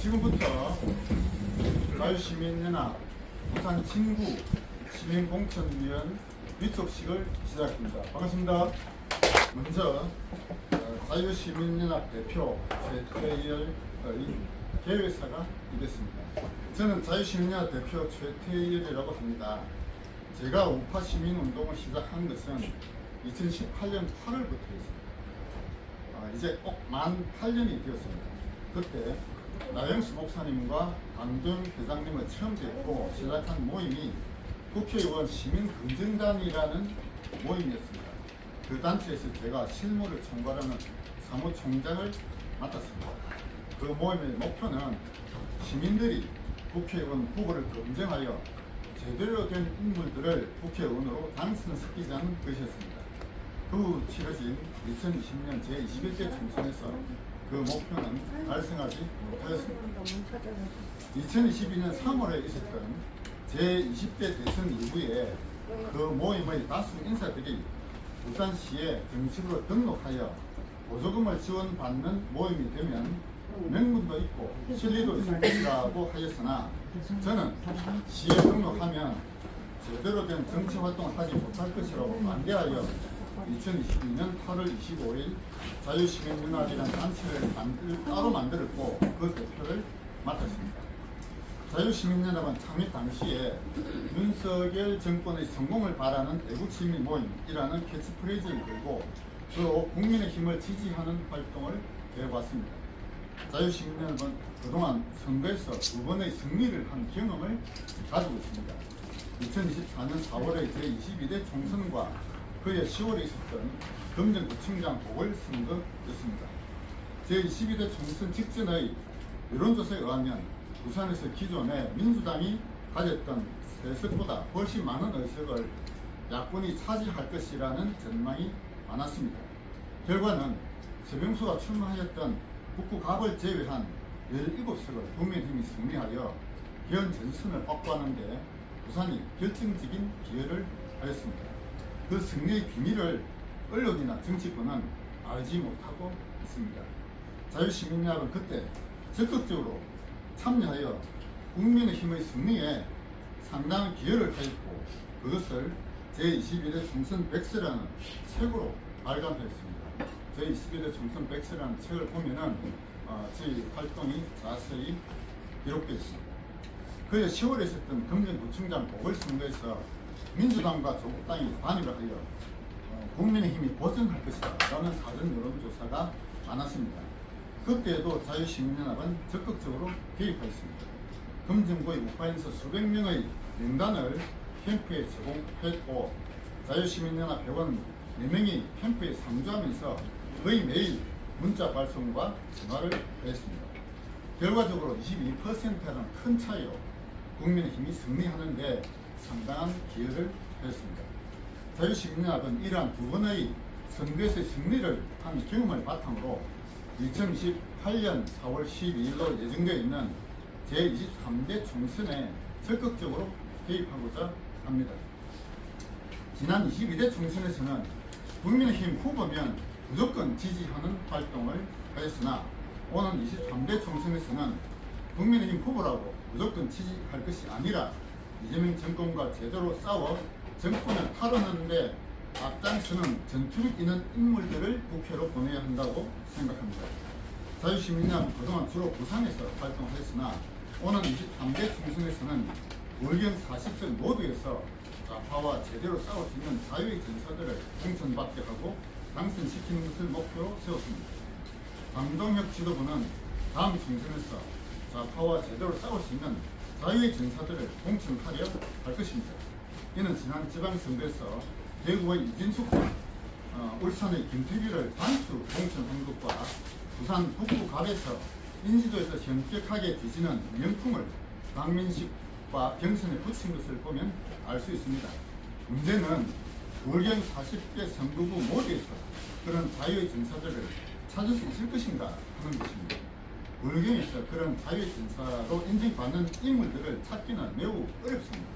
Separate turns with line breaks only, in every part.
지금부터 자유시민연합 부산 진구 시민공천위원 위촉식을 시작합니다. 반갑습니다. 먼저 자유시민연합 대표 최태열의 개회사가 이겠습니다. 저는 자유시민연합 대표 최태열이라고 합니다. 제가 우파 시민운동을 시작한 것은 2018년 8월부터였습니다. 이제 꼭 만 8년이 되었습니다. 그때 나영수 목사님과 강도영 회장님을 처음 뵙고 시작한 모임이 국회의원 시민금정단이라는 모임이었습니다. 그 단체에서 제가 실무를 총괄하는 사무총장을 맡았습니다. 그 모임의 목표는 시민들이 국회의원 후보를 검증하여 제대로 된 인물들을 국회의원으로 당선시키자는 것이었습니다. 그 후 치러진 2020년 제21대 총선에서 그 목표는 달성하지 못하였습니다. 2022년 3월에 있었던 제20대 대선 이후에 그 모임의 다수 인사들이 부산시에 정식으로 등록하여 보조금을 지원받는 모임이 되면 명분도 있고 실리도 있을 것이라고 하였으나 저는 시에 등록하면 제대로 된 정치 활동을 하지 못할 것이라고 반대하여 2022년 8월 25일 자유시민연합이라는 단체를 따로 만들었고 그 대표를 맡았습니다. 자유시민연합은 창립 당시에 윤석열 정권의 성공을 바라는 애국시민 모임이라는 캐치프레이즈를 걸고 주로 국민의 힘을 지지하는 활동을 해왔습니다. 자유시민연합은 그동안 선거에서 2번의 승리를 한 경험을 가지고 있습니다. 2024년 4월의 제22대 총선과 그해 10월에 있었던 금정구청장 보궐선거였습니다. 제22대 총선 직전의 여론조사에 의하면 부산에서 기존에 민주당이 가졌던 세석보다 훨씬 많은 의석을 야권이 차지할 것이라는 전망이 많았습니다. 결과는 서병수가 출마하였던 북구 갑을 제외한 17석을 국민의힘이 승리하여 현 전선을 확보하는 데 부산이 결정적인 기여를 하였습니다. 그 승리의 비밀을 언론이나 정치권은 알지 못하고 있습니다. 자유시민연합은 그때 적극적으로 참여하여 국민의힘의 승리에 상당한 기여를 하였고 그것을 제21대 총선 백서라는 책으로 발간하였습니다. 제21대 총선 백서라는 책을 보면은 저희 활동이 자세히 기록되어 있습니다. 그해 10월에 있었던 금정구청장 보궐선거에서 민주당과 조국당이 단일을 하여 국민의힘이 보전할 것이다 라는 사전 여론조사가 많았습니다. 그때에도 자유시민연합은 적극적으로 개입하였습니다. 금정구의 우파에서 수백 명의 명단을 캠프에 제공했고 자유시민연합 회원 4명이 캠프에 상주하면서 거의 매일 문자 발송과 전화를 했습니다. 결과적으로 22%라는 큰 차이로 국민의힘이 승리하는 데 상당한 기여를 했습니다. 자유시민연합은 이러한 2번의 선거에서의 승리를 한 경험을 바탕으로 2028년 4월 12일로 예정되어 있는 제23대 총선에 적극적으로 개입하고자 합니다. 지난 22대 총선에서는 국민의힘 후보면 무조건 지지하는 활동을 하였으나 오는 23대 총선에서는 국민의힘 후보라고 무조건 지지할 것이 아니라 이재명 정권과 제대로 싸워 정권을 탈환하는데 앞장서는 전투력 있는 인물들을 국회로 보내야 한다고 생각합니다. 자유시민연합은 그동안 주로 부산에서 활동했으나 오는 23대 총선에서는 월경 40석 모두에서 좌파와 제대로 싸울 수 있는 자유의 전사들을 공천받게 하고 당선시키는 것을 목표로 세웠습니다. 강동혁 지도부는 다음 총선에서 좌파와 제대로 싸울 수 있는 자유의 전사들을 공천하려 할 것입니다. 이는 지난 지방선거에서 대구의 이진숙과 울산의 김태규를 단수 공천한 것과 부산 북구 갑에서 인지도에서 현격하게 뒤지는 명품을 박민식과 경선에 붙인 것을 보면 알 수 있습니다. 문제는 월경 40대 선거구 모두에서 그런 자유의 전사들을 찾을 수 있을 것인가 하는 것입니다. 월경에서 그런 자유의 전사로 인정받는 인물들을 찾기는 매우 어렵습니다.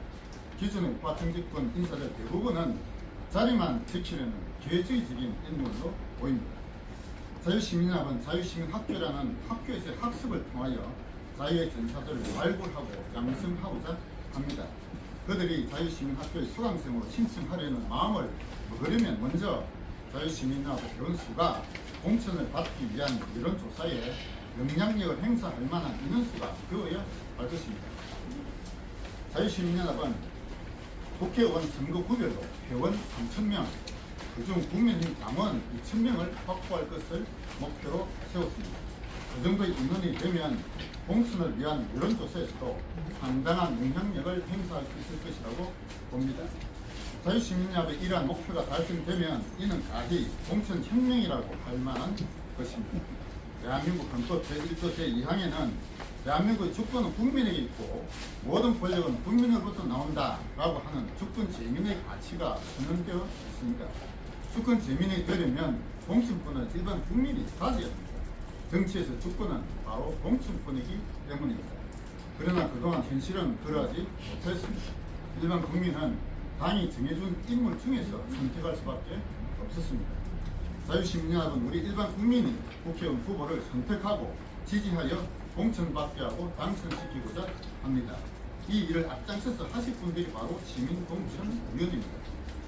기존의 우파 정치권 인사들 대부분은 자리만 지키려는 기회주의적인 인물로 보입니다. 자유시민연합은 자유시민학교라는 학교에서의 학습을 통하여 자유의 전사들을 발굴하고 양성하고자 합니다. 그들이 자유시민학교의 수강생으로 신청하려는 마음을 먹으려면 먼저 자유시민하고 배원수가 공천을 받기 위한 여론조사에 영향력을 행사할 만한 인원수가 되어야 할 것입니다. 자유시민연합은 국회의원 선거구별로 회원 3,000명, 그중 국민의힘 당원 2,000명을 확보할 것을 목표로 세웠습니다. 그 정도의 인원이 되면 공천을 위한 여론조사에서도 상당한 영향력을 행사할 수 있을 것이라고 봅니다. 자유시민연합의 이러한 목표가 달성되면 이는 가히 공천혁명이라고 할 만한 것입니다. 대한민국 헌법 제1조 제2항에는 대한민국의 주권은 국민에게 있고 모든 권력은 국민으로부터 나온다라고 하는 주권 재민의 가치가 선언되어 있습니다. 주권 재민이 되려면 공천권을 일반 국민이 가져야 합니다. 정치에서 주권은 바로 공천권이기 때문입니다. 그러나 그동안 현실은 그러하지 못했습니다. 일반 국민은 당이 정해준 인물 중에서 선택할 수밖에 없었습니다. 자유시민연합은 우리 일반 국민이 국회의원 후보를 선택하고 지지하여 공천받게 하고 당선시키고자 합니다. 이 일을 앞장서서 하실 분들이 바로 시민공천위원입니다.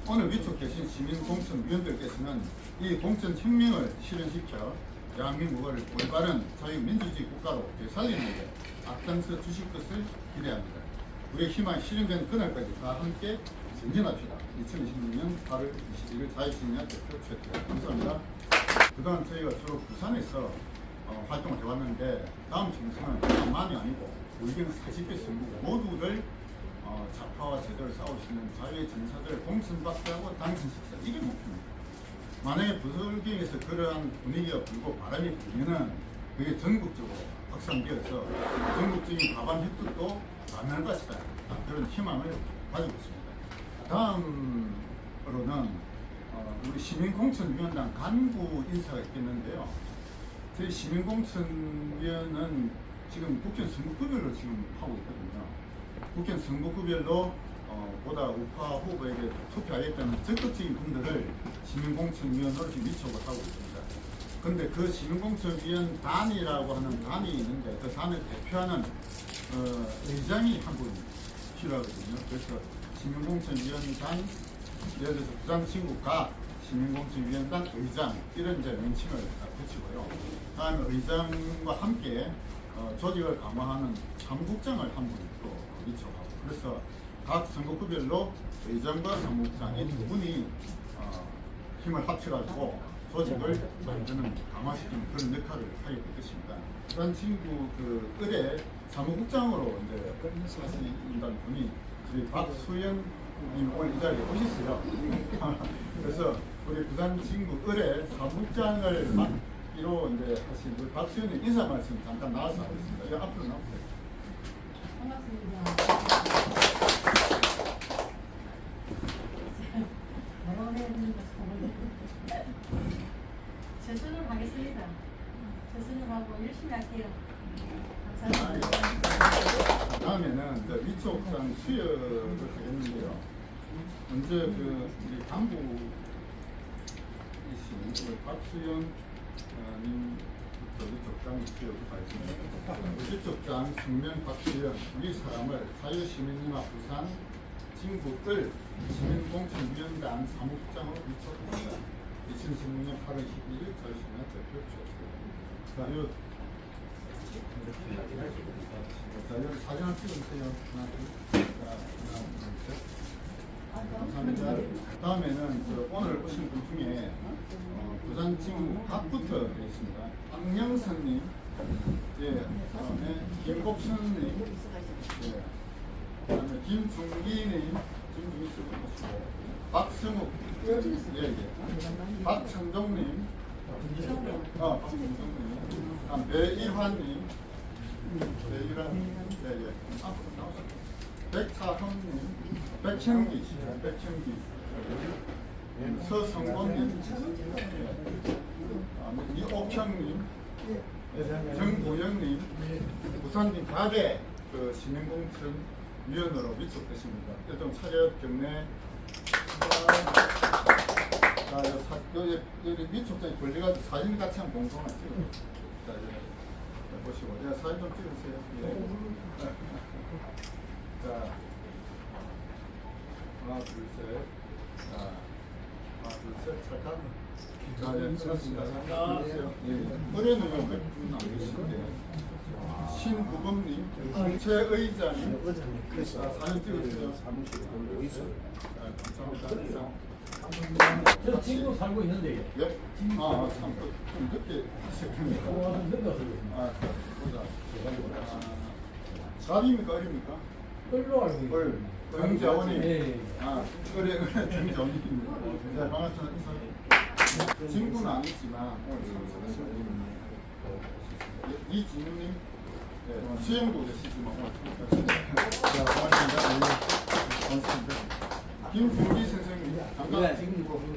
오늘 위촉 계신 시민공천위원들께서는 이 공천혁명을 실현시켜 대한민국을 올바른 자유민주주의 국가로 되살리는 데 앞장서 주실 것을 기대합니다. 우리의 희망이 실현된 그날까지 다 함께 전진합시다. 2026년 8월 21일 자유시민연합 대표 최태원 감사합니다. 그동안 저희가 주로 부산에서 활동을 해왔는데 다음 정서는 부산만이 아니고 의견 40개 선거 모두를 좌파와 제도를 싸우시는 자유의 전사들을 공천받게 하고 당선시키자. 이게 목표입니다. 만약에 부설경에서 그러한 분위기가 불고 바람이 불면은 그게 전국적으로 확산되어서 전국적인 가반 획득도 가능할 것이다. 그런 희망을 가지고 있습니다. 다음으로는 우리 시민공천위원단 간부 인사가 있겠는데요. 저희 시민공천위원은 지금 국회의원 선거구별로 지금 하고 있거든요. 국회의원 선거구별로 보다 우파 후보에게 투표하겠다는 적극적인 분들을 시민공천위원으로 지금 위촉을 하고 있습니다. 그런데 그 시민공천위원단이라고 하는 단이 있는데 그 단을 대표하는 의장이 한 분 필요하거든요. 그래서 시민공천위원단, 예를 들어서 부산지구가 시민공천위원단 의장 이런 이제 명칭을 붙이고요. 다음에 의장과 함께 조직을 강화하는 사무국장을 한 분 또 위촉하고, 그래서 각 선거구별로 의장과 사무국장 이 두 분이 힘을 합쳐가지고 조직을 만드는 강화시키는 그런 역할을 하게 될 것입니다. 부산지구 그 을의 사무국장으로 이제 하신다는 분이 저희 박수연 님 오늘 이 자리에 오셨어요. 그래서 우리 부산지구 을의 사무국장을 맡기로 이제 하신 우리 박수연님 인사 말씀 잠깐 나와서 하겠습니다. 이 앞으로 나오세요.
반갑습니다. 최선을 하겠습니다. 최선을 하고 열심히 할게요. 감사합니다.
다음에는 위촉장 수여를 하겠는데요. 먼저 그 우리 간부이신 박수영 님부터 위촉장 수여부터 하겠습니다. 위촉장 성명 박수영 이 사람을 자유시민연합 부산 진구을 시민공천위원단 사무국장으로 위촉합니다. 2016년 8월 12일 자유시민연합 대표 추천입니다. 자, 여기 사진 하나 찍어주세요. 하나, 둘, 셋. 감사합니다. 다음에는 오늘 오신 분 중에 부산 지구 각부터 있습니다. 박영선님, 예, 다음에 김복순님, 예, 그다음에 김중기님, 김중기 씨 보시고, 박승욱, 예, 예, 박천종님, 박천종님, 배일환님, 배일환, 예, 예, 앞으로 나오세요. 백차형님, 백형기, 서성곤님, 이옥형님, 정보영님, 부산진 가대 그 시민공천위원으로 위촉되십니다. 일단 차렷 경례. 자, 여기 위촉장이 걸려가지고 사진 같이 한번 공통을 찍어요. 자, 보시고, 네, 사진 좀 찍으세요. 예. 자, 하나, 둘, 셋. 자, 하나, 둘, 셋. 찰칵. 자, 예, 찍었습니다. 예. 어려운 건 몇분 안 계신데. 신구범님, 최의자님, 사진 찍으세요. 감사합니다.
저 친구 살고 있는데.
예? 아, 참, 좀 늦게 하셨군요.
늦게 와서 그렇습니다.
아, 보자. 갑입니까, 어립니까?
끌로 알고 있어요.
정자원님.
예.
아, 정자원님. 네, 반갑습니다. 인사. 친구는 아니지만, 오늘 참석하신 이진우님. 네, 수행도 되시지만, 오늘 참석하신. 자, 반갑습니다. 김준기 선생님. 잠깐.
네, 지금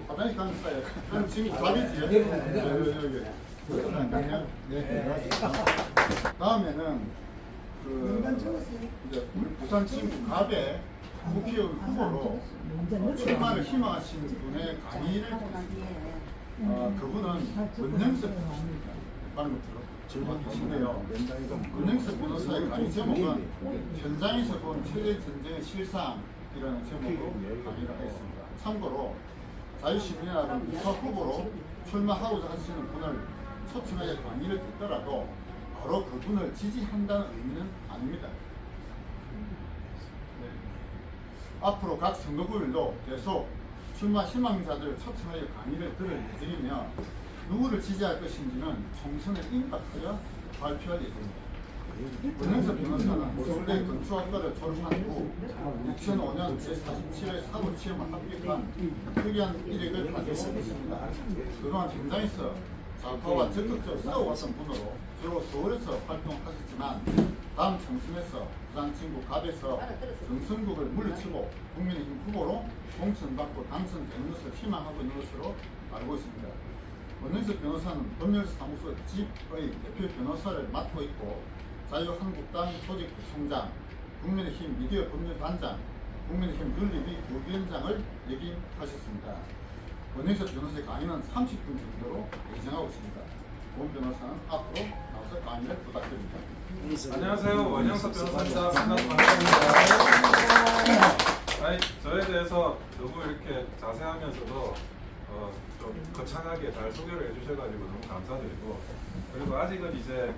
화장실 가는 사이에. 그럼 지금 답이지? 여기. 네. 다음에는 이제 부산 친구 갑의 국회의원 후보로 출마를 희망하시는 분의 강의를 듣겠습니다. 그분은 권영석 방금 들어보시네요. 권영석 변호사의 강의 제목은 현장에서 본 체제 전쟁의 실상이라는 제목으로 강의를 하겠습니다. 참고로 자유시민이나 유파 후보로 출마하고자 하시는 분을 초청하여 강의를 듣더라도 바로 그분을 지지한다는 의미는 아닙니다. 네. 앞으로 각 선거구별로 계속 출마 희망자들을 초청하여 강의를 들을 예정이며 누구를 지지할 것인지는 총선에 임박하여 발표할 예정입니다. 권영석 변호사는 서울대 건축학과를 졸업한 후 2005년 제47회 사도시험을 합격한 특이한 이력을 가지고 있습니다. 그동안 현장에서 좌파와 적극적으로 싸워왔던 분으로 주로 서울에서 활동하셨지만 다음 총선에서 부산 친구 갑에서 정선국을 물리치고 국민의힘 후보로 공천받고 당선되는 것을 희망하고 있는 것으로 알고 있습니다. 권영석 변호사는 법률사무소 집의 대표 변호사를 맡고 있고 자유한국당 조직부총장, 국민의힘 미디어 법률단장, 국민의힘 윤리위 부위원장을 역임하셨습니다. 권영석 변호사의 강의는 30분 정도로 예정하고 있습니다. 권 변호사는 앞으로 나와서 강의를 부탁드립니다.
안녕하세요. 원영석 변호사입니다. 반갑습니다. 저에 대해서 너무 이렇게 자세하면서도 좀 거창하게 잘 소개를 해주셔가지고 너무 감사드리고, 그리고 아직은 이제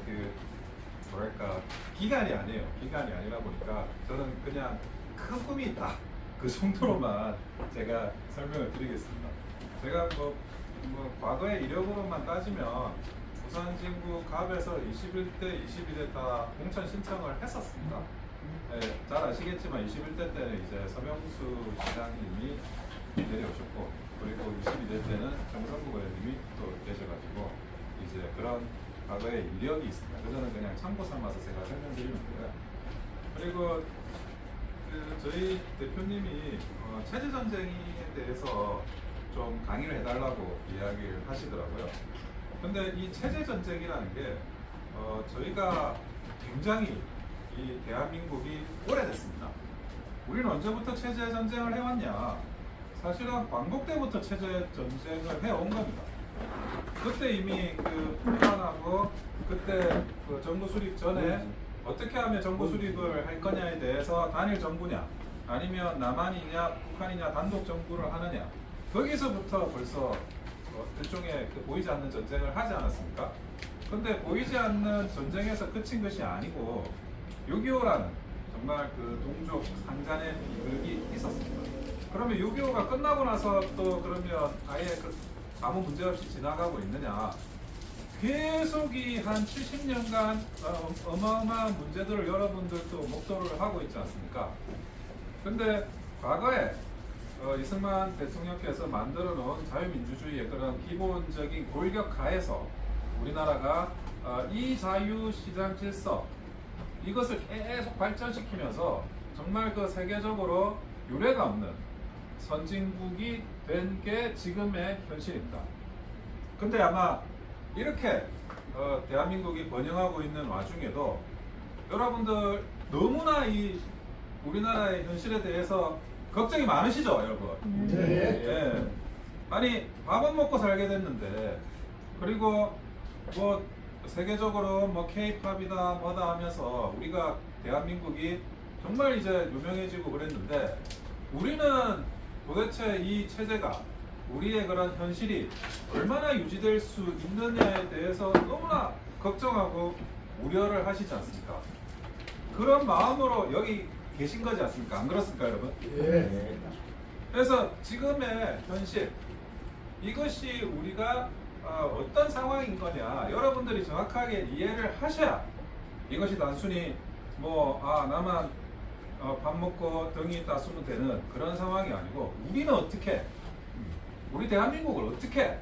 뭐랄까 기간이 아니에요. 기간이 아니라 보니까 저는 그냥 큰 꿈이 있다. 그 정도로만 제가 설명을 드리겠습니다. 제가 뭐 과거의 이력으로만 따지면 부산 진구 갑에서 21대, 22대 다 공천 신청을 했었습니다. 네, 잘 아시겠지만 21대 때는 이제 서명수 시장님이 내려오셨고, 그리고 22대 때는 정성국 의원님이 또 계셔가지고 이제 그런 과거의 이력이 있습니다. 그거는 그냥 참고 삼아서 제가 설명드리는 거고요. 그리고 저희 대표님이 체제 전쟁에 대해서 좀 강의를 해달라고 이야기를 하시더라고요. 근데 이 체제 전쟁이라는 게 저희가 굉장히 이 대한민국이 오래됐습니다. 우리는 언제부터 체제 전쟁을 해왔냐? 사실은 광복 때부터 체제 전쟁을 해온 겁니다. 그때 이미 북한하고 그때 정부 수립 전에 어떻게 하면 정부 수립을 할 거냐에 대해서 단일 정부냐, 아니면 남한이냐 북한이냐 단독 정부를 하느냐, 거기서부터 벌써 일종의 보이지 않는 전쟁을 하지 않았습니까? 근데 보이지 않는 전쟁에서 끝인 것이 아니고 6.25라는 정말 동족 상잔의 비극이 있었습니다. 그러면 6.25가 끝나고 나서 또 그러면 아예 아무 문제 없이 지나가고 있느냐? 계속 이 한 70년간 어마어마한 문제들을 여러분들도 목도를 하고 있지 않습니까? 근데 과거에 이승만 대통령께서 만들어 놓은 자유민주주의의 그런 기본적인 골격 하에서 우리나라가 이 자유시장 질서 이것을 계속 발전시키면서 정말 세계적으로 유례가 없는 선진국이 된 게 지금의 현실입니다. 근데 아마 이렇게 대한민국이 번영하고 있는 와중에도 여러분들 너무나 이 우리나라의 현실에 대해서 걱정이 많으시죠, 여러분?
네.
예. 아니 밥은 먹고 살게 됐는데, 그리고 뭐 세계적으로 뭐 K-팝이다 뭐다 하면서 우리가 대한민국이 정말 이제 유명해지고 그랬는데 우리는 도대체 이 체제가 우리의 그런 현실이 얼마나 유지될 수 있느냐에 대해서 너무나 걱정하고 우려를 하시지 않습니까? 그런 마음으로 여기 계신 거지 않습니까? 안 그렇습니까, 여러분?
예.
그래서 지금의 현실 이것이 우리가 어떤 상황인 거냐 여러분들이 정확하게 이해를 하셔야 이것이 단순히 뭐 나만 밥 먹고 등이 따스면 되는 그런 상황이 아니고 우리는 어떻게 우리 대한민국을 어떻게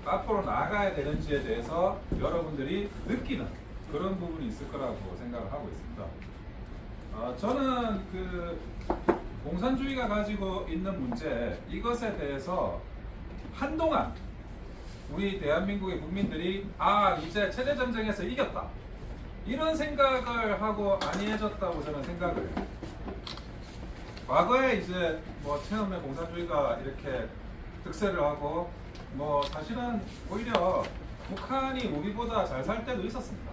앞으로 나아가야 되는지에 대해서 여러분들이 느끼는 그런 부분이 있을 거라고 생각을 하고 있습니다. 저는 그 공산주의가 가지고 있는 문제 이것에 대해서 한동안 우리 대한민국의 국민들이 이제 체제 전쟁에서 이겼다 이런 생각을 하고 안이해졌다고 저는 생각을 해요. 과거에 이제 뭐 처음에 공산주의가 이렇게 득세를 하고 뭐 사실은 오히려 북한이 우리보다 잘 살 때도 있었습니다.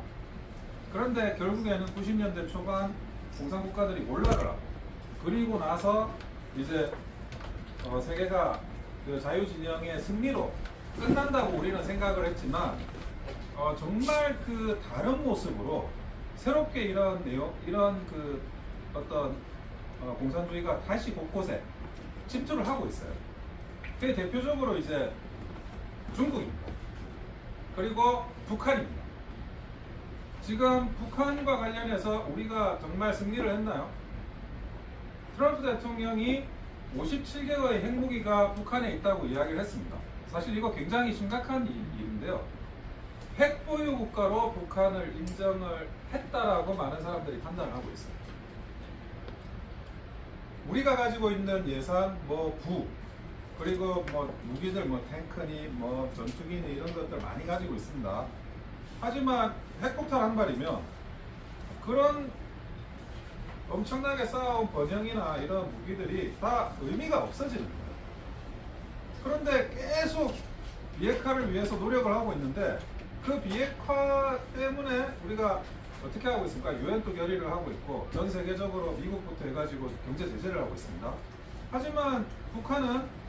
그런데 결국에는 90년대 초반 공산국가들이 몰락을 하고 그리고 나서 이제 세계가 그 자유진영의 승리로 끝난다고 우리는 생각을 했지만 정말 그 다른 모습으로 새롭게 이런 내용, 이런 그 어떤 공산주의가 다시 곳곳에 침투를 하고 있어요. 그 대표적으로 이제 중국입니다. 그리고 북한입니다. 지금 북한과 관련해서 우리가 정말 승리를 했나요? 트럼프 대통령이 57개의 핵무기가 북한에 있다고 이야기를 했습니다. 사실 이거 굉장히 심각한 일인데요. 핵 보유 국가로 북한을 인정을 했다라고 많은 사람들이 판단을 하고 있어요. 우리가 가지고 있는 예산, 그리고 뭐 무기들, 뭐 탱크니, 뭐 전투기니 이런 것들 많이 가지고 있습니다. 하지만 핵폭탄 한 발이면 그런 엄청나게 쌓아온 번영이나 이런 무기들이 다 의미가 없어지는 거예요. 그런데 계속 비핵화를 위해서 노력을 하고 있는데 그 비핵화 때문에 우리가 어떻게 하고 있습니까? 유엔도 결의를 하고 있고 전 세계적으로 미국부터 해가지고 경제 제재를 하고 있습니다. 하지만 북한은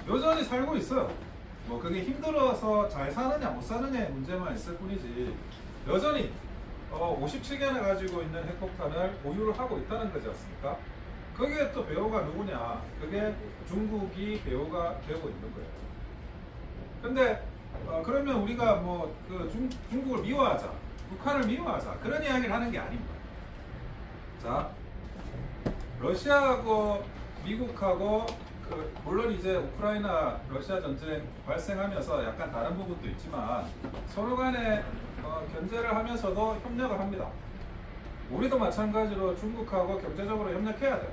여전히 살고 있어요. 뭐 그게 힘들어서 잘 사느냐 못 사느냐의 문제만 있을 뿐이지 여전히 57개나 가지고 있는 핵폭탄을 보유를 하고 있다는 거지 않습니까? 거기에 또 배후가 누구냐? 그게 중국이 배후가 되고 있는 거예요. 근데 그러면 우리가 뭐 그 중국을 미워하자, 북한을 미워하자 그런 이야기를 하는 게 아닙니다. 자, 러시아하고 미국하고 물론 이제 우크라이나 러시아 전쟁 발생하면서 약간 다른 부분도 있지만 서로 간에 견제를 하면서도 협력을 합니다. 우리도 마찬가지로 중국하고 경제적으로 협력해야 돼요.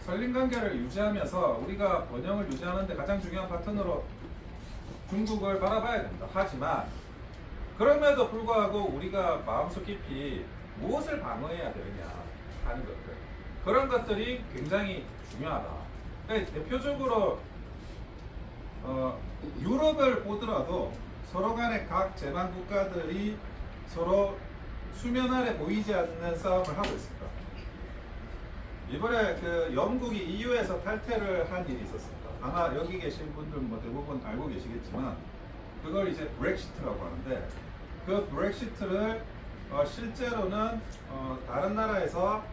설린 관계를 유지하면서 우리가 번영을 유지하는데 가장 중요한 파트너로 중국을 바라봐야 됩니다. 하지만 그럼에도 불구하고 우리가 마음속 깊이 무엇을 방어해야 되느냐 하는 것들 그런 것들이 굉장히 중요하다. 그러니까 대표적으로 유럽을 보더라도 서로 간에 각 제방 국가들이 서로 수면 아래 보이지 않는 싸움을 하고 있습니다. 이번에 그 영국이 EU에서 탈퇴를 한 일이 있었습니다. 아마 여기 계신 분들 뭐 대부분 알고 계시겠지만 그걸 이제 브렉시트라고 하는데 그 브렉시트를 실제로는 다른 나라에서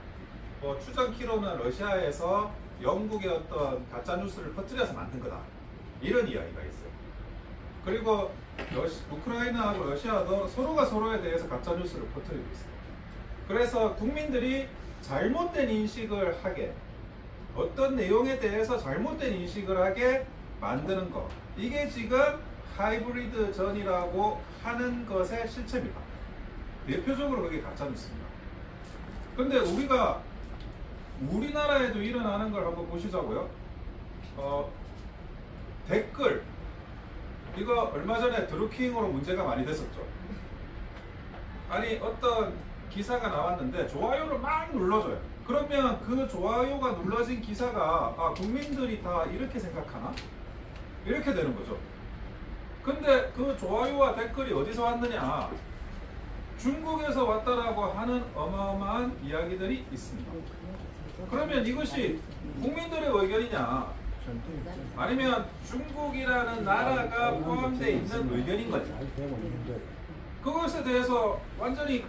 추정키로는 러시아에서 영국의 어떤 가짜 뉴스를 퍼뜨려서 만든 거다 이런 이야기가 있어요. 그리고 우크라이나하고 러시아도 서로가 서로에 대해서 가짜 뉴스를 퍼뜨리고 있어요. 그래서 국민들이 잘못된 인식을 하게 어떤 내용에 대해서 잘못된 인식을 하게 만드는 것 이게 지금 하이브리드 전이라고 하는 것의 실체입니다. 대표적으로 그게 가짜 뉴스입니다. 근데 우리가 우리나라에도 일어나는 걸 한번 보시자고요. 댓글 이거 얼마 전에 드루킹으로 문제가 많이 됐었죠. 아니 어떤 기사가 나왔는데 좋아요를 막 눌러줘요. 그러면 그 좋아요가 눌러진 기사가 국민들이 다 이렇게 생각하나? 이렇게 되는 거죠. 근데 그 좋아요와 댓글이 어디서 왔느냐? 중국에서 왔다라고 하는 어마어마한 이야기들이 있습니다. 그러면 이것이 국민들의 의견이냐 아니면 중국이라는 나라가 포함되어 있는 의견인 거지. 그것에 대해서 완전히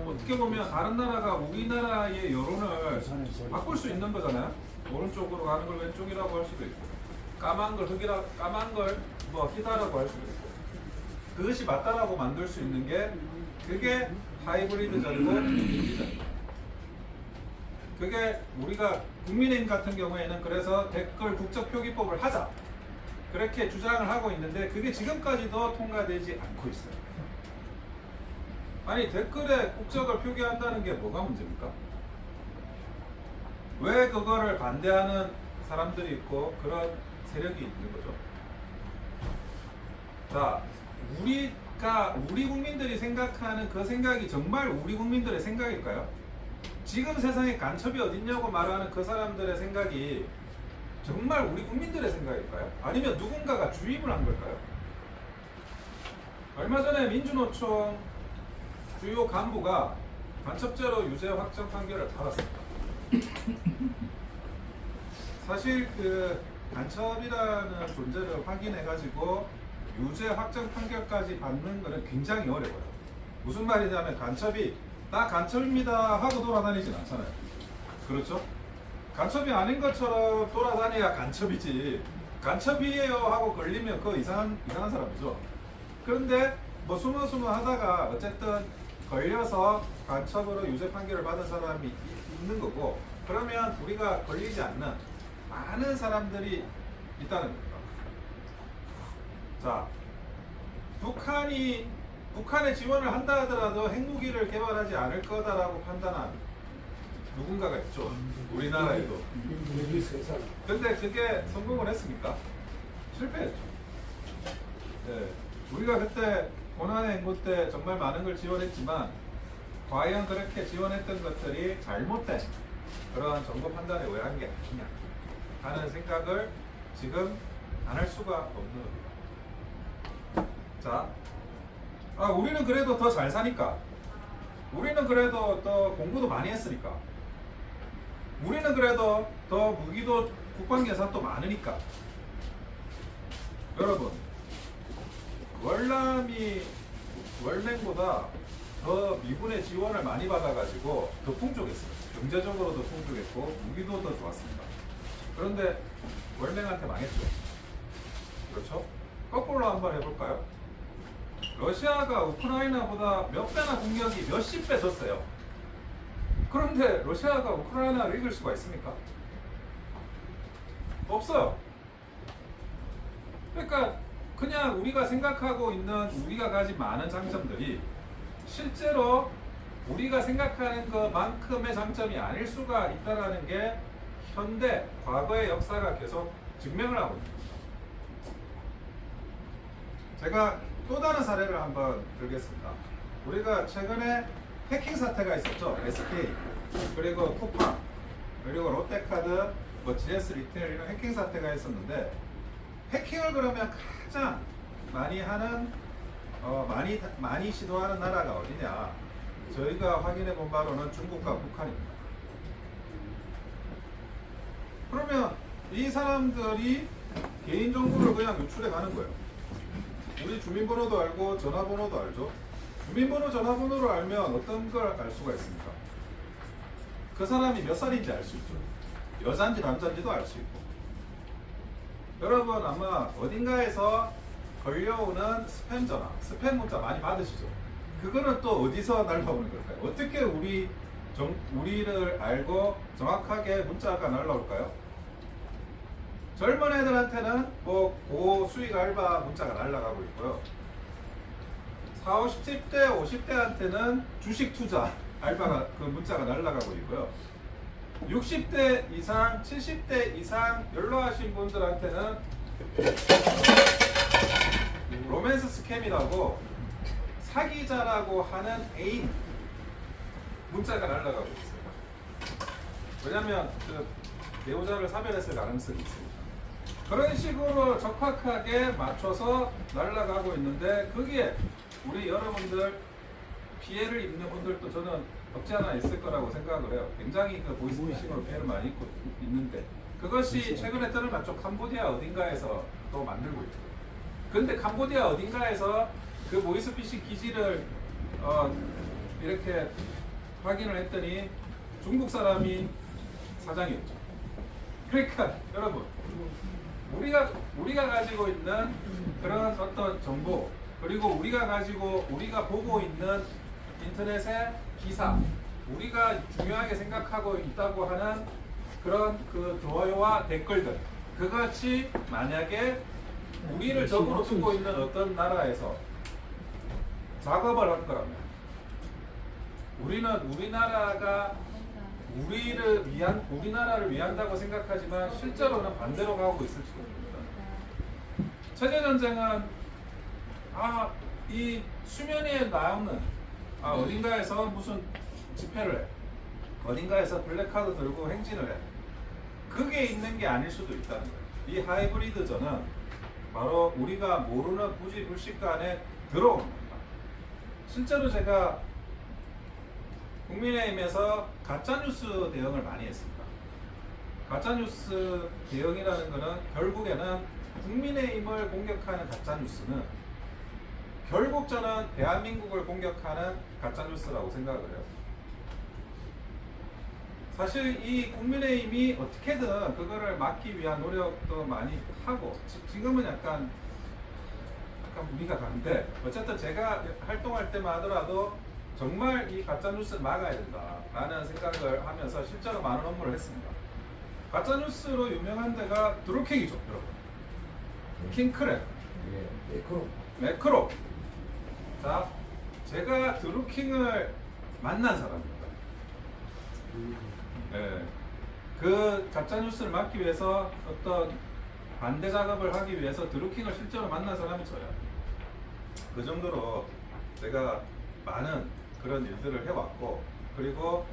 어떻게 보면 다른 나라가 우리나라의 여론을 바꿀 수 있는 거잖아요. 오른쪽으로 가는 걸 왼쪽이라고 할 수도 있고, 까만 걸 희다라고 할 수도 있고, 그것이 맞다라고 만들 수 있는 게 그게 하이브리드전이고 인지전이고. 그게 우리가 국민의힘 같은 경우에는 그래서 댓글 국적 표기법을 하자 그렇게 주장을 하고 있는데 그게 지금까지도 통과되지 않고 있어요. 아니 댓글에 국적을 표기한다는 게 뭐가 문제입니까? 왜 그거를 반대하는 사람들이 있고 그런 세력이 있는 거죠? 자, 우리 국민들이 생각하는 그 생각이 정말 우리 국민들의 생각일까요? 지금 세상에 간첩이 어딨냐고 말하는 그 사람들의 생각이 정말 우리 국민들의 생각일까요? 아니면 누군가가 주입을 한 걸까요? 얼마 전에 민주노총 주요 간부가 간첩죄로 유죄 확정 판결을 받았습니다. 사실 간첩이라는 존재를 확인해가지고 유죄 확정 판결까지 받는 것은 굉장히 어려워요. 무슨 말이냐면 간첩이 나 간첩입니다 하고 돌아다니진 않잖아요. 그렇죠? 간첩이 아닌 것처럼 돌아다녀야 간첩이지. 간첩이에요 하고 걸리면 그거 이상한 사람이죠. 그런데 뭐 스무스무 하다가 어쨌든 걸려서 간첩으로 유죄 판결을 받은 사람이 있는 거고, 그러면 우리가 걸리지 않는 많은 사람들이 있다는 겁니다. 자, 북한에 지원을 한다 하더라도 핵무기를 개발하지 않을 거다라고 판단한 누군가가 있죠. 우리나라에도. 근데 그게 성공을 했습니까? 실패했죠. 네. 우리가 그때 고난의 행보 때 정말 많은 걸 지원했지만 과연 그렇게 지원했던 것들이 잘못된 그런 정보 판단에 의한 게 아니냐 하는 생각을 지금 안 할 수가 없는 겁니다. 자, 우리는 그래도 더 잘 사니까, 우리는 그래도 더 공부도 많이 했으니까, 우리는 그래도 더 무기도 국방 예산도 많으니까. 여러분, 월맹보다 더 미군의 지원을 많이 받아가지고 더 풍족했어요. 경제적으로도 풍족했고 무기도 더 좋았습니다. 그런데 월맹한테 망했죠. 그렇죠? 거꾸로 한번 해볼까요? 러시아가 우크라이나보다 몇 배나 공격이 몇십 배 졌어요. 그런데 러시아가 우크라이나를 이길 수가 있습니까? 없어요. 그러니까 그냥 우리가 생각하고 있는 우리가 가진 많은 장점들이 실제로 우리가 생각하는 것만큼의 장점이 아닐 수가 있다는 게 현대, 과거의 역사가 계속 증명을 하고 있습니다. 제가 또 다른 사례를 한번 들겠습니다. 우리가 최근에 해킹 사태가 있었죠. SK, 그리고 쿠팡, 그리고 롯데카드, GS 리테일 이런 해킹 사태가 있었는데, 해킹을 그러면 가장 많이 하는 많이 시도하는 나라가 어디냐? 저희가 확인해 본 바로는 중국과 북한입니다. 그러면 이 사람들이 개인정보를 그냥 유출해 가는 거예요. 우리 주민번호도 알고 전화번호도 알죠. 주민번호, 전화번호를 알면 어떤 걸 알 수가 있습니까? 그 사람이 몇 살인지 알 수 있죠. 여자인지 남자인지도 알 수 있고. 여러분 아마 어딘가에서 걸려오는 스팸 전화, 스팸 문자 많이 받으시죠? 그거는 또 어디서 날라오는 걸까요? 어떻게 우리를 알고 정확하게 문자가 날라올까요? 젊은 애들한테는 고수익 알바 문자가 날라가고 있고요. 40, 50대, 50대한테는 주식 투자 알바가 문자가 날라가고 있고요. 60대 이상, 70대 이상 연로하신 분들한테는 로맨스 스캠이라고 사기자라고 하는 애인 문자가 날라가고 있어요. 왜냐하면 배우자를 사별했을 가능성이 있습니다. 그런 식으로 적확하게 맞춰서 날아가고 있는데, 거기에 우리 여러분들 피해를 입는 분들도 저는 없지 않아 있을 거라고 생각을 해요. 굉장히 그 보이스피싱으로 피해를 많이 입고 있는데 그것이 최근에 드러났죠. 캄보디아 어딘가에서 또 만들고 있고. 근데 캄보디아 어딘가에서 그 보이스피싱 기지를 이렇게 확인을 했더니 중국 사람이 사장이었죠. 그러니까 여러분 우리가 가지고 있는 그런 어떤 정보 그리고 우리가 보고 있는 인터넷의 기사 우리가 중요하게 생각하고 있다고 하는 그런 그 좋아요와 댓글들 그것이 만약에 우리를 적으로 두고 있는 어떤 나라에서 작업을 할 거라면 우리는 우리나라가 우리나라를 위한다고 생각하지만 실제로는 반대로 가고 있을지도 모릅니다. 체제전쟁은 이 수면 위에 나오는 어딘가에서 무슨 집회를 해 어딘가에서 블랙카드 들고 행진을 해 그게 있는 게 아닐 수도 있다는 거예요. 이 하이브리드전은 바로 우리가 모르는 부지불식간에 들어오는 겁니다. 실제로 제가 국민의힘에서 가짜뉴스 대응을 많이 했습니다. 가짜뉴스 대응이라는 것은 결국에는 국민의힘을 공격하는 가짜뉴스는 결국 저는 대한민국을 공격하는 가짜뉴스라고 생각을 해요. 사실 이 국민의힘이 어떻게든 그거를 막기 위한 노력도 많이 하고 지금은 약간 무리가 가는데 어쨌든 제가 활동할 때만 하더라도 정말 이 가짜뉴스를 막아야 된다라는 생각을 하면서 실제로 많은 업무를 했습니다. 가짜뉴스로 유명한 데가 드루킹이죠, 여러분. 킹크랩, 매크로. 자, 제가 드루킹을 만난 사람입니다. 네. 그 가짜뉴스를 막기 위해서 어떤 반대 작업을 하기 위해서 드루킹을 실제로 만난 사람이 저야. 그 정도로 제가 많은 그런 일들을 해왔고 그리고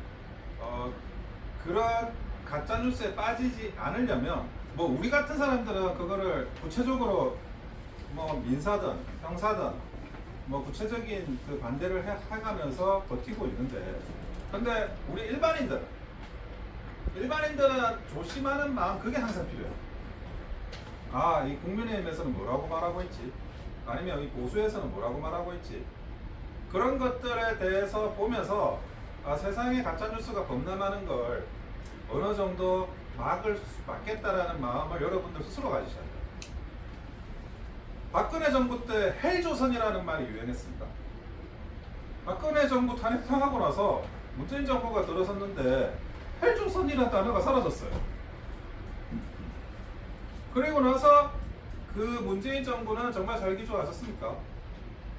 그런 가짜뉴스에 빠지지 않으려면 뭐 우리 같은 사람들은 그거를 구체적으로 뭐 민사든 형사든 뭐 구체적인 그 반대를 해가면서 버티고 있는데 근데 우리 일반인들은 조심하는 마음 그게 항상 필요해요. 이 국민의힘에서는 뭐라고 말하고 있지? 아니면 이 보수에서는 뭐라고 말하고 있지? 그런 것들에 대해서 보면서 세상에 가짜뉴스가 겁나 많은 걸 어느 정도 막겠다라는 마음을 여러분들 스스로 가지셔야 돼요. 박근혜 정부 때 헬조선이라는 말이 유행했습니다. 박근혜 정부 탄핵당하고 나서 문재인 정부가 들어섰는데 헬조선이라는 단어가 사라졌어요. 그리고 나서 그 문재인 정부는 정말 살기 좋아졌습니까?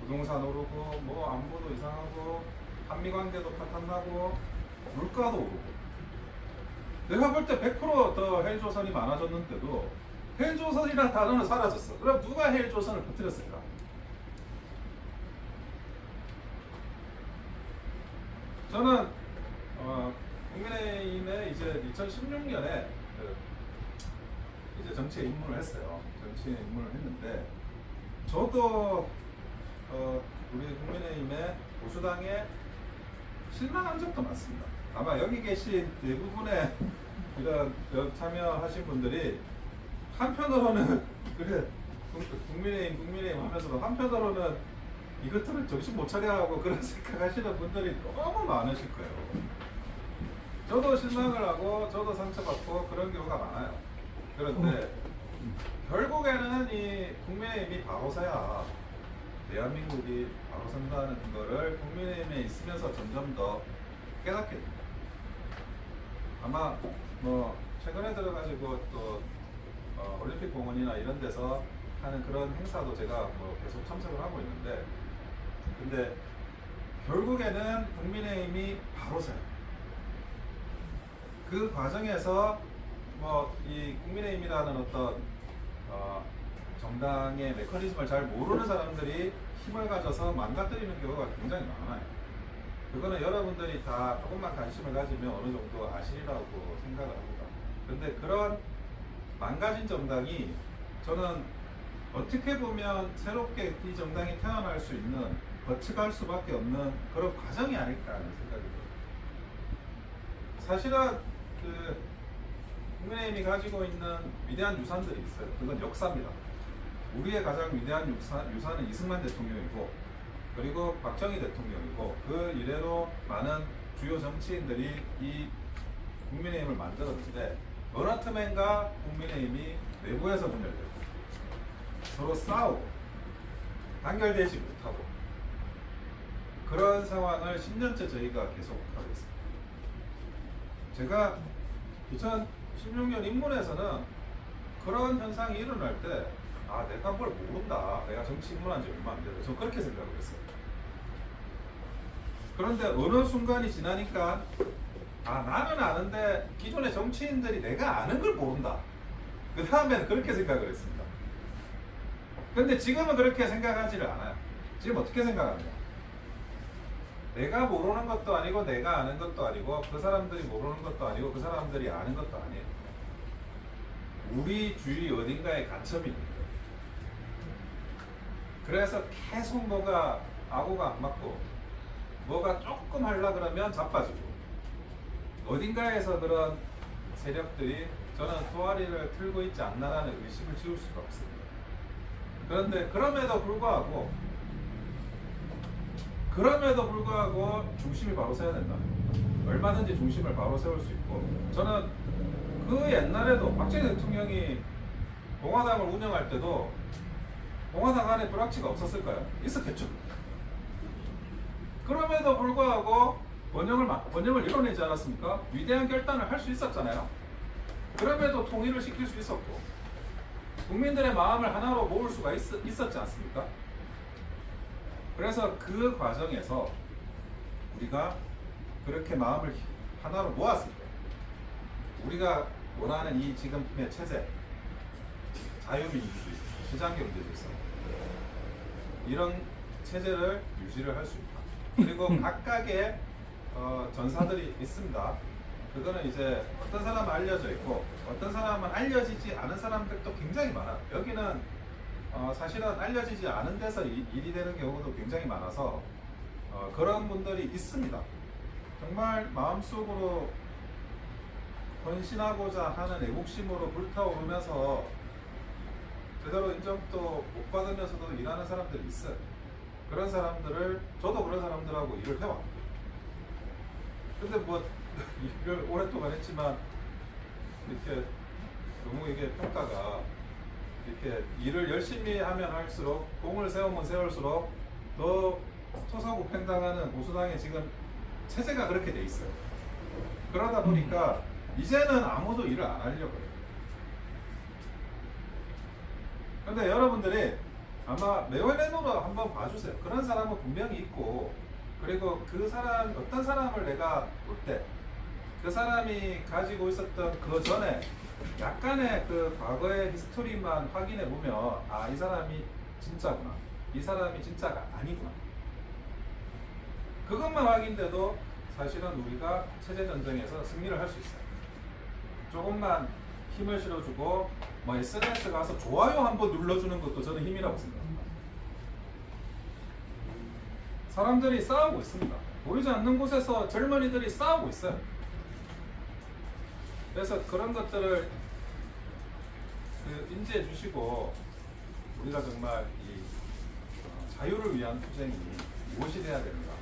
부동산 오르고 뭐 안보도 이상하고 한미관계도 파탄나고 물가도 오르고 내가 볼 때 100%더 헬조선이 많아졌는데도 헬조선이라는 단어는 사라졌어. 그럼 누가 헬조선을 퍼뜨렸을까? 저는 국민의힘에 이제 2016년에 이제 정치에 입문을 했어요. 정치에 입문을 했는데 저도 우리 국민의힘의 보수당에 실망한 적도 많습니다. 아마 여기 계신 대부분의 이런 참여하신 분들이 한편으로는 그래 국민의힘 하면서도 한편으로는 이것들을 정신 못 차려하고 그런 생각하시는 분들이 너무 많으실 거예요. 저도 실망을 하고 저도 상처받고 그런 경우가 많아요. 그런데 결국에는 이 국민의힘이 바로 서야 대한민국이 바로 선다는 거를 국민의힘에 있으면서 점점 더 깨닫게 됩니다. 아마 뭐 최근에 들어가지고 또 올림픽 공원이나 이런 데서 하는 그런 행사도 제가 뭐 계속 참석을 하고 있는데 근데 결국에는 국민의힘이 바로 서요. 그 과정에서 뭐 이 국민의힘이라는 어떤 정당의 메커니즘을 잘 모르는 사람들이 힘을 가져서 망가뜨리는 경우가 굉장히 많아요. 그거는 여러분들이 다 조금만 관심을 가지면 어느 정도 아시리라고 생각을 합니다. 근데 그런 망가진 정당이 저는 어떻게 보면 새롭게 이 정당이 태어날 수 있는 거쳐갈 수밖에 없는 그런 과정이 아닐까 하는 생각이 들어요. 사실은 국민의힘이 가지고 있는 위대한 유산들이 있어요. 그건 역사입니다. 우리의 가장 위대한 유산은 이승만 대통령이고, 그리고 박정희 대통령이고, 그 이래로 많은 주요 정치인들이 이 국민의힘을 만들었는데, 어느 틈엔가 국민의힘이 내부에서 분열되고 서로 싸우고 단결되지 못하고 그런 상황을 10년째 저희가 계속하고 있습니다. 제가 2016년 입문에서는 그런 현상이 일어날 때 내가 뭘 모른다. 내가 정치 입문한 지 얼마 안 돼서 저는 그렇게 생각을 했어요. 그런데 어느 순간이 지나니까 나는 아는데 기존의 정치인들이 내가 아는 걸 모른다. 그 다음에는 그렇게 생각을 했습니다. 근데 지금은 그렇게 생각하지를 않아요. 지금 어떻게 생각합니까? 내가 모르는 것도 아니고 내가 아는 것도 아니고 그 사람들이 모르는 것도 아니고 그 사람들이 아는 것도 아니에요. 우리 주위 어딘가에 간첩이 있는 거예요. 그래서 계속 뭐가 아고가 안 맞고 뭐가 조금 하려 그러면 자빠지고 어딘가에서 그런 세력들이 저는 토아리를 틀고 있지 않나라는 의심을 지울 수가 없습니다. 그런데 그럼에도 불구하고 중심이 바로 서야 된다. 얼마든지 중심을 바로 세울 수 있고, 저는 그 옛날에도 박정희 대통령이 공화당을 운영할 때도 공화당 안에 불합치가 없었을까요? 있었겠죠. 그럼에도 불구하고 번영을 이뤄내지 않았습니까? 위대한 결단을 할 수 있었잖아요. 그럼에도 통일을 시킬 수 있었고 국민들의 마음을 하나로 모을 수가 있었지 않습니까? 그래서 그 과정에서 우리가 그렇게 마음을 하나로 모았을 때 우리가 원하는 이 지금의 체제, 자유민주주의, 시장경제도 있어. 이런 체제를 유지를 할 수 있다. 그리고 각각의 전사들이 있습니다. 그거는 이제 어떤 사람은 알려져 있고 어떤 사람은 알려지지 않은 사람들도 굉장히 많아요. 여기는 사실은 알려지지 않은 데서 일이 되는 경우도 굉장히 많아서 그런 분들이 있습니다. 정말 마음속으로 헌신하고자 하는 애국심으로 불타오르면서 제대로 인정도 못 받으면서도 일하는 사람들이 있어요. 그런 사람들을, 저도 그런 사람들하고 일을 해왔고, 근데 뭐 일을 오랫동안 했지만 이렇게 너무 이게 평가가 이렇게 일을 열심히 하면 할수록, 공을 세우면 세울수록 더 토사구팽당하는 보수당의 지금 체제가 그렇게 돼 있어요. 그러다 보니까 이제는 아무도 일을 안 하려고 해요. 근데 여러분들이 아마 매월랜으로 한번 봐주세요. 그런 사람은 분명히 있고, 그리고 그 사람, 어떤 사람을 내가 볼 때 그 사람이 가지고 있었던 그 전에 약간의 그 과거의 히스토리만 확인해 보면 이 사람이 진짜구나, 이 사람이 진짜가 아니구나, 그것만 확인돼도 사실은 우리가 체제 전쟁에서 승리를 할 수 있어요. 조금만 힘을 실어주고 뭐 SNS 가서 좋아요 한번 눌러주는 것도 저는 힘이라고 생각합니다. 사람들이 싸우고 있습니다. 보이지 않는 곳에서 젊은이들이 싸우고 있어요. 그래서 그런 것들을 인지해 주시고 우리가 정말 이 자유를 위한 투쟁이 무엇이 돼야 되는가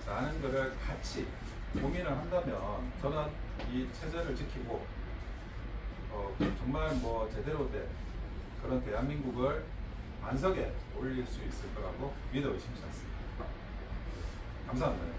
라는 것을 같이 고민을 한다면 저는 이 체제를 지키고 정말 뭐 제대로 된 그런 대한민국을 반석에 올릴 수 있을 거라고 믿어 의심치 않습니다. 감사합니다.